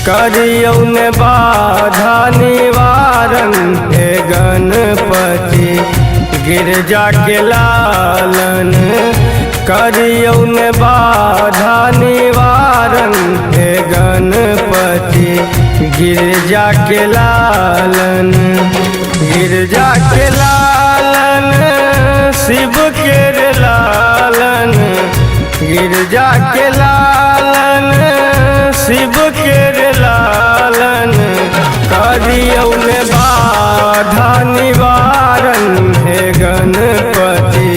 करियौन बाधा निवारण हे गणपति गिरजा के लालन। करियौन बाधा निवारण हे गणपति गिरजा के लालन। गिरजा के लालन शिव के लालन। गिरजा के लालन शिव के लालन। करियौन बाधा निवारण हे गणपति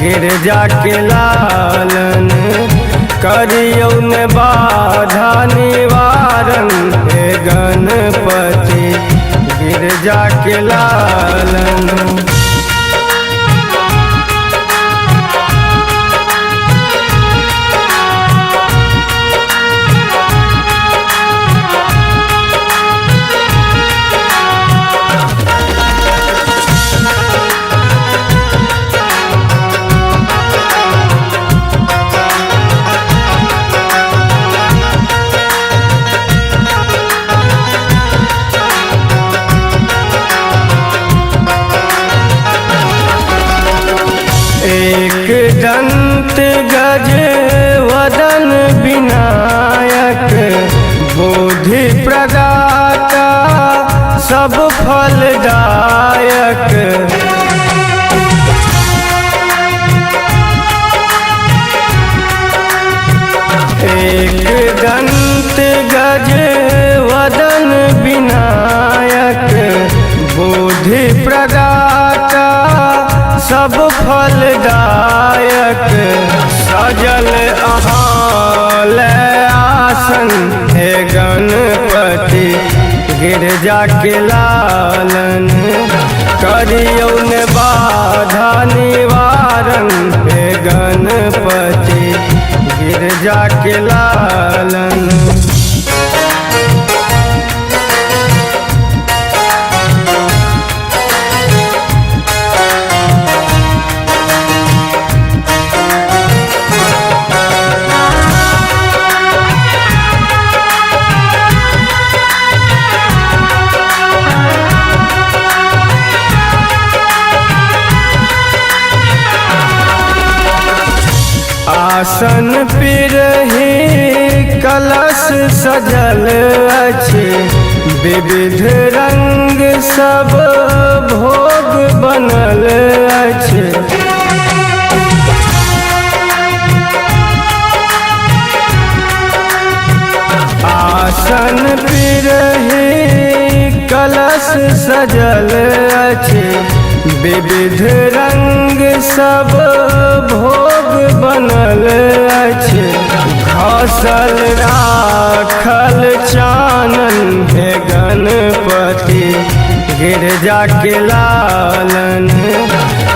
गिरजा के लालन। करियौन बाधा निवारण हे गणपति गिरजा के लालन। एक दंत गज वदन विनायक बुद्धि प्रदाता सब फलदायक। एक दंत गज वदन विनायक बुद्धि प्रदाता सब फलदायक। सजल अहाल आसन हे गणपति गिरजा के लालन। करियौन बाधा निवारण हे गणपति गिरजा के लालन। आसन पिरहि कलश सजल अछि विविध रंग सब भोग बनल अछि। आसन पिरहि कलश सजल अछि विविध रंग सब भोग बनल अछि। घसल राखल चानन हे गणपति गिरजा के लालन।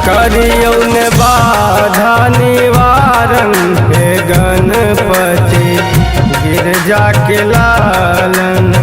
करियौन बाधा निवारण हे गणपति गिरजा के लालन।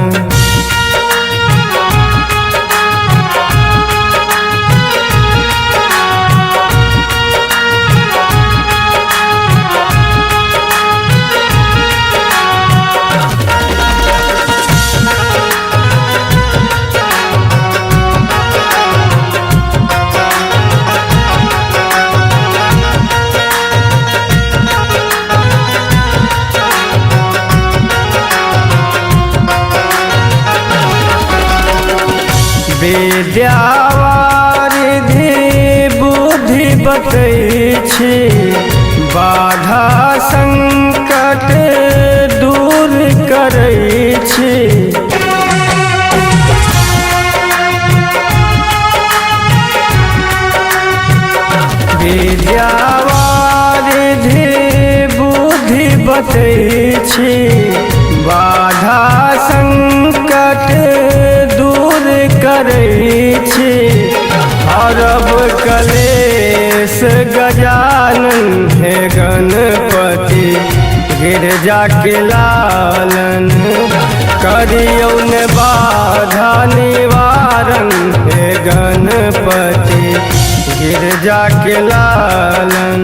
विद्यावारिधि बुद्धि बतैछि बाधा संकट दूर करैछि। विद्यावारिधि बुद्धि बतैछि बाधा संकट दूर करैछि। हरब कलेश गजानन हे गणपति गिरजा के लालन। करियौन बाधा निवारण हे गणपति गिरजा के लालन।